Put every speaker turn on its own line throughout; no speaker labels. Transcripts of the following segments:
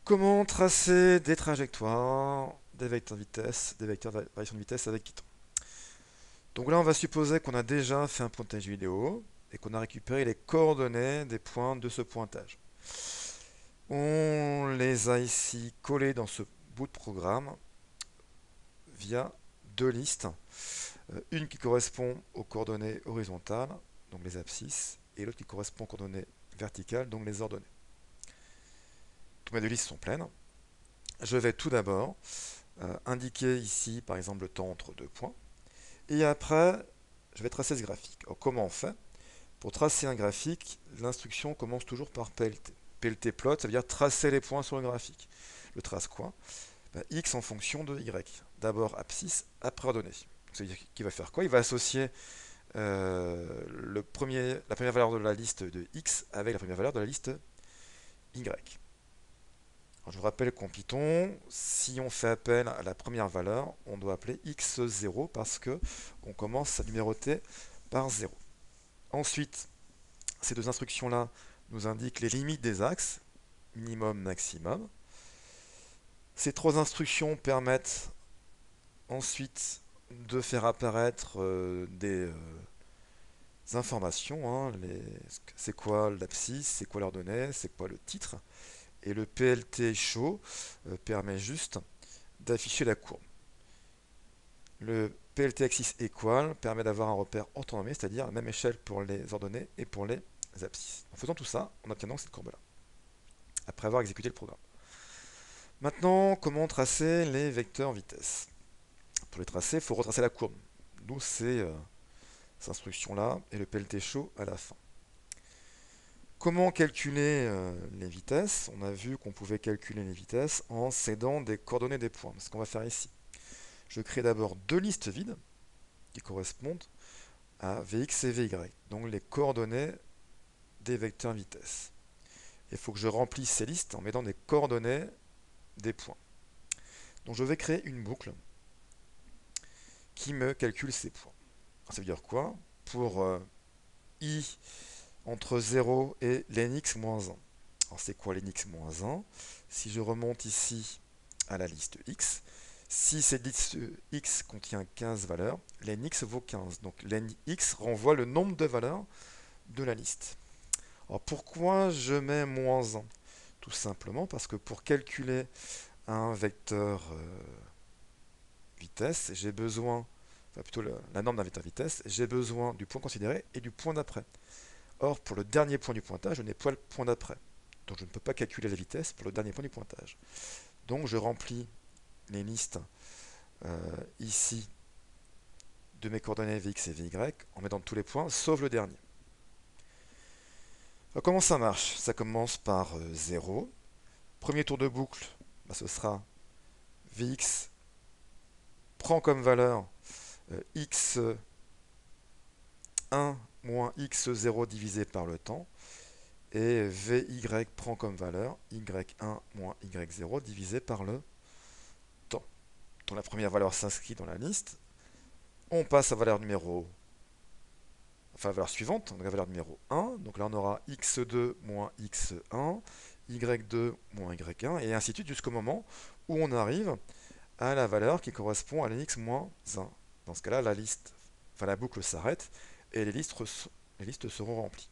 Comment tracer des trajectoires, des vecteurs de vitesse, des vecteurs de variation de vitesse avec Python? Donc là, on va supposer qu'on a déjà fait un pointage vidéo et qu'on a récupéré les coordonnées des points de ce pointage. On les a ici collées dans ce bout de programme via deux listes. Une qui correspond aux coordonnées horizontales, donc les abscisses, et l'autre qui correspond aux coordonnées verticales, donc les ordonnées. Toutes mes deux listes sont pleines. Je vais tout d'abord indiquer ici, par exemple, le temps entre deux points. Et après, je vais tracer ce graphique. Alors, comment on fait? Pour tracer un graphique, l'instruction commence toujours par PLT. PLT plot, ça veut dire tracer les points sur le graphique. Je trace quoi? X en fonction de Y. D'abord abscisse, après ordonnée. Ça veut dire qu'il va faire quoi? Il va associer la première valeur de la liste de X avec la première valeur de la liste Y. Alors, je vous rappelle qu'en Python, si on fait appel à la première valeur, on doit appeler x0 parce que on commence à numéroter par 0. Ensuite, ces deux instructions-là nous indiquent les limites des axes, minimum, maximum. Ces trois instructions permettent ensuite de faire apparaître des informations. Hein, c'est quoi l'abscisse, c'est quoi l'ordonnée, c'est quoi le titre. Et le PLT show permet juste d'afficher la courbe. Le PLT axis equal permet d'avoir un repère orthonormé, c'est-à-dire la même échelle pour les ordonnées et pour les abscisses. En faisant tout ça, on obtient donc cette courbe-là, après avoir exécuté le programme. Maintenant, comment tracer les vecteurs vitesse? Pour les tracer, il faut retracer la courbe. D'où ces instructions-là et le PLT show à la fin. Comment calculer les vitesses? On a vu qu'on pouvait calculer les vitesses en cédant des coordonnées des points. C'est ce qu'on va faire ici. Je crée d'abord deux listes vides qui correspondent à Vx et Vy, donc les coordonnées des vecteurs vitesse. Il faut que je remplisse ces listes en mettant des coordonnées des points. Donc je vais créer une boucle qui me calcule ces points. Alors, ça veut dire quoi? Pour i entre 0 et lnx moins 1. Alors c'est quoi lnx moins 1? Si je remonte ici à la liste x, si cette liste x contient 15 valeurs, lnx vaut 15. Donc lnx renvoie le nombre de valeurs de la liste. Alors pourquoi je mets moins 1? Tout simplement parce que pour calculer un vecteur vitesse, j'ai besoin, enfin plutôt la norme d'un vecteur vitesse, j'ai besoin du point considéré et du point d'après. Or, pour le dernier point du pointage, je n'ai pas le point d'après. Donc je ne peux pas calculer la vitesse pour le dernier point du pointage. Donc je remplis les listes ici de mes coordonnées Vx et Vy en mettant tous les points, sauf le dernier. Alors, comment ça marche? Ça commence par 0. Premier tour de boucle, ce sera Vx prend comme valeur x1 moins x0 divisé par le temps. Et Vy prend comme valeur y1 moins y0 divisé par le temps. Donc la première valeur s'inscrit dans la liste. On passe à valeur numéro, enfin valeur suivante, donc la valeur numéro 1. Donc là on aura x2 moins x1, y2 moins y1, et ainsi de suite jusqu'au moment où on arrive à la valeur qui correspond à lnx moins 1. Dans ce cas-là, la boucle s'arrête et les listes seront remplies.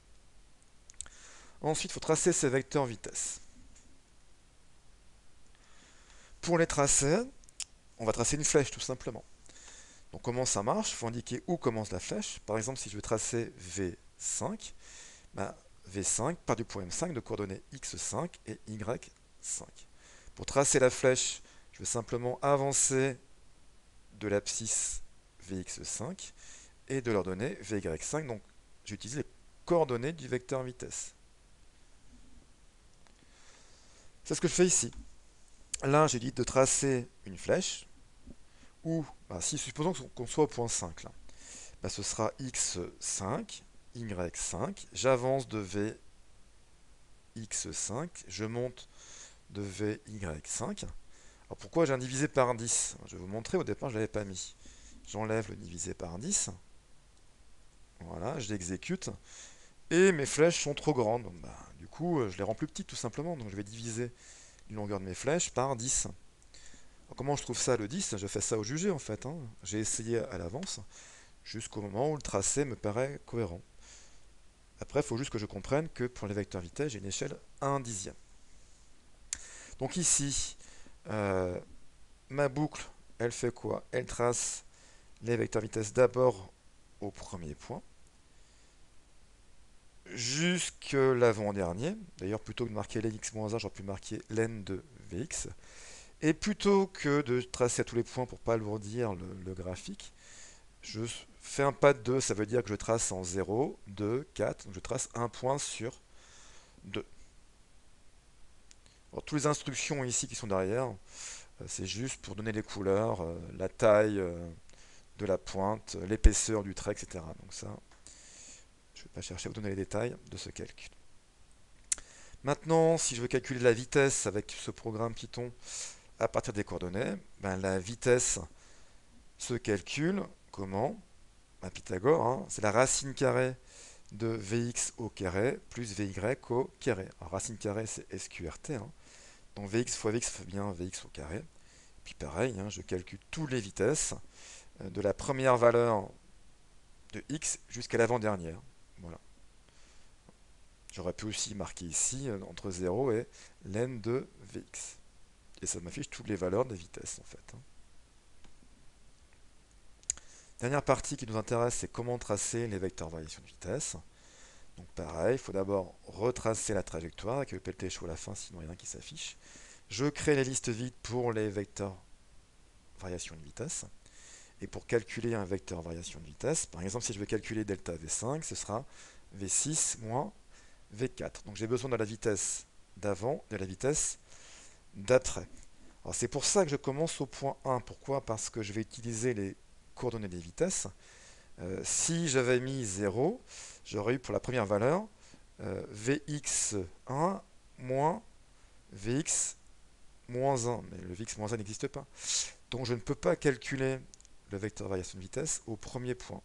Ensuite, il faut tracer ces vecteurs vitesse. Pour les tracer, on va tracer une flèche tout simplement. Donc comment ça marche? Il faut indiquer où commence la flèche. Par exemple, si je veux tracer V5, V5 part du point M5 de coordonnées x5 et y5. Pour tracer la flèche, je vais simplement avancer de l'abscisse Vx5 et de l'ordonnée Vy5. Donc j'utilise les coordonnées du vecteur vitesse. C'est ce que je fais ici. Là, j'ai dit de tracer une flèche où, si supposons qu'on soit au point 5, là, ce sera x5, y5. J'avance de vx5, je monte de vy5. Alors pourquoi j'ai un divisé par 10? Je vais vous montrer, au départ je ne l'avais pas mis. J'enlève le divisé par 10. Voilà, je l'exécute. Et mes flèches sont trop grandes. Du coup, je les rends plus petites tout simplement. Donc je vais diviser une longueur de mes flèches par 10. Alors, comment je trouve ça le 10? Je fais ça au jugé en fait, hein. J'ai essayé à l'avance jusqu'au moment où le tracé me paraît cohérent. Après, il faut juste que je comprenne que pour les vecteurs vitesse, j'ai une échelle 1 dixième. Donc ici, euh, ma boucle, elle fait quoi? Elle trace les vecteurs vitesse d'abord au premier point, jusque l'avant-dernier. D'ailleurs, plutôt que de marquer lx-1, j'aurais pu marquer len de vx. Et plutôt que de tracer à tous les points pour pas alourdir le graphique, je fais un pas de 2, ça veut dire que je trace en 0, 2, 4, donc je trace un point sur 2. Alors, toutes les instructions ici qui sont derrière, c'est juste pour donner les couleurs, la taille de la pointe, l'épaisseur du trait, etc. Donc ça, je ne vais pas chercher à vous donner les détails de ce calcul. Maintenant, si je veux calculer la vitesse avec ce programme Python à partir des coordonnées, ben, la vitesse se calcule comment? Ben, Pythagore, hein, c'est la racine carrée de Vx au carré plus Vy au carré. Alors, racine carrée, c'est SQRT. Hein. Donc Vx fois Vx fait bien Vx au carré. Puis pareil, hein, je calcule toutes les vitesses de la première valeur de x jusqu'à l'avant-dernière. Voilà. J'aurais pu aussi marquer ici entre 0 et len de Vx. Et ça m'affiche toutes les valeurs des vitesses en fait. Hein. Dernière partie qui nous intéresse, c'est comment tracer les vecteurs variation de vitesse. Donc pareil, il faut d'abord retracer la trajectoire avec le PLT chaud à la fin, sinon il n'y a rien qui s'affiche. Je crée les listes vides pour les vecteurs variation de vitesse. Et pour calculer un vecteur variation de vitesse, par exemple, si je veux calculer delta V5, ce sera V6 moins V4. Donc j'ai besoin de la vitesse d'avant et de la vitesse d'après. Alors c'est pour ça que je commence au point 1. Pourquoi? Parce que je vais utiliser les coordonnées des vitesses. Si j'avais mis 0, j'aurais eu pour la première valeur Vx1 moins Vx moins 1. Mais le Vx moins 1 n'existe pas. Donc je ne peux pas calculer le vecteur variation de vitesse au premier point.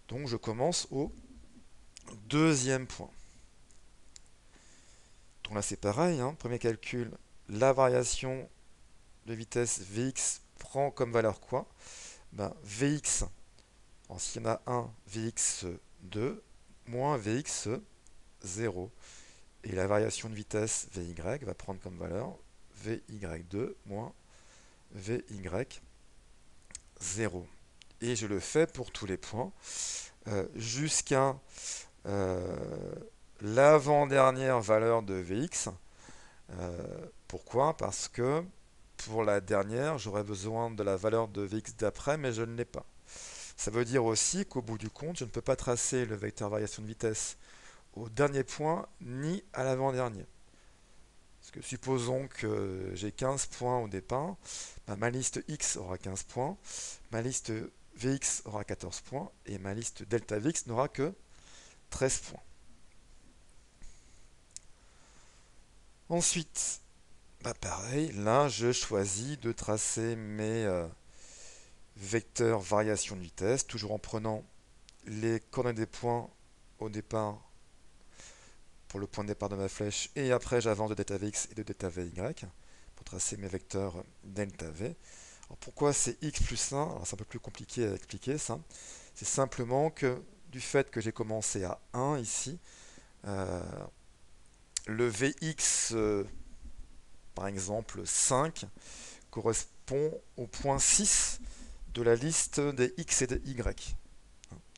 Donc je commence au deuxième point. Donc là c'est pareil, hein, premier calcul, la variation de vitesse Vx prend comme valeur quoi? Ben, Vx, s'il y en a un, Vx2 moins Vx0. Et la variation de vitesse Vy va prendre comme valeur Vy2 moins Vy0. Et je le fais pour tous les points jusqu'à l'avant-dernière valeur de Vx. Pourquoi? Parce que pour la dernière, j'aurais besoin de la valeur de Vx d'après, mais je ne l'ai pas. Ça veut dire aussi qu'au bout du compte, je ne peux pas tracer le vecteur variation de vitesse au dernier point, ni à l'avant-dernier. Parce que supposons que j'ai 15 points au départ, ben, ma liste X aura 15 points, ma liste Vx aura 14 points, et ma liste delta Vx n'aura que 13 points. Ensuite, bah pareil, là je choisis de tracer mes vecteurs variation de vitesse, toujours en prenant les coordonnées des points au départ pour le point de départ de ma flèche, et après j'avance de delta Vx et de delta Vy pour tracer mes vecteurs delta V. Alors pourquoi c'est x plus 1? Alors c'est un peu plus compliqué à expliquer ça. C'est simplement que du fait que j'ai commencé à 1 ici, euh, le Vx par exemple 5 correspond au point 6 de la liste des x et des y.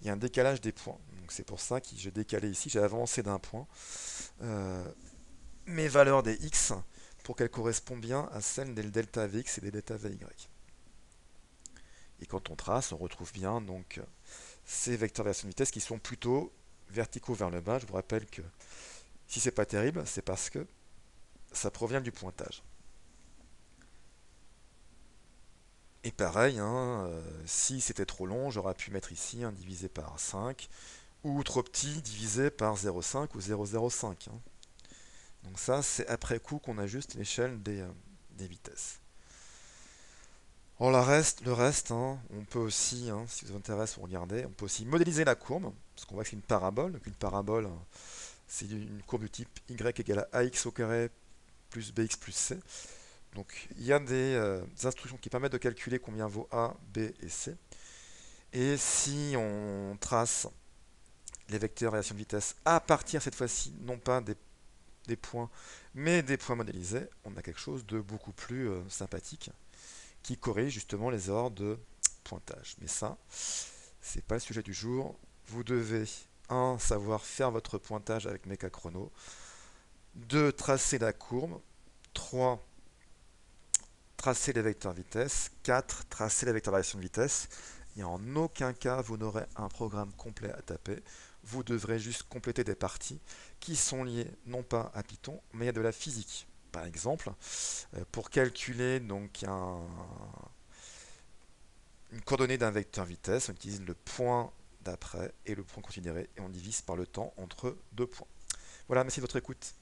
Il y a un décalage des points. Donc c'est pour ça que j'ai décalé ici, j'ai avancé d'un point mes valeurs des x pour qu'elles correspondent bien à celles des delta Vx et des delta Vy. Et quand on trace, on retrouve bien donc ces vecteurs de variation de vitesse qui sont plutôt verticaux vers le bas. Je vous rappelle que si c'est pas terrible, c'est parce que ça provient du pointage. Et pareil, hein, si c'était trop long, j'aurais pu mettre ici un divisé par 5, ou trop petit divisé par 0,5 ou 0,05. Hein. Donc ça, c'est après coup qu'on ajuste l'échelle des vitesses. Alors le reste, hein, on peut aussi, hein, si ça vous intéresse, vous regardez, on peut aussi modéliser la courbe, parce qu'on voit que c'est une parabole. Donc une parabole, c'est une courbe du type y égale à ax au carré plus bx plus c. Donc il y a des instructions qui permettent de calculer combien vaut a, b et c. Et si on trace les vecteurs variation de vitesse à partir cette fois-ci, non pas des points, mais des points modélisés, on a quelque chose de beaucoup plus sympathique qui corrige justement les erreurs de pointage. Mais ça, c'est pas le sujet du jour. Vous devez, 1, savoir faire votre pointage avec Mécachrono, 2, tracer la courbe, 3, tracer les vecteurs vitesse, 4, tracer les vecteurs variation de vitesse, et en aucun cas vous n'aurez un programme complet à taper. Vous devrez juste compléter des parties qui sont liées non pas à Python, mais à de la physique. Par exemple, pour calculer donc une coordonnée d'un vecteur vitesse, on utilise le point d'après et le point considéré, et on divise par le temps entre deux points. Voilà, merci de votre écoute.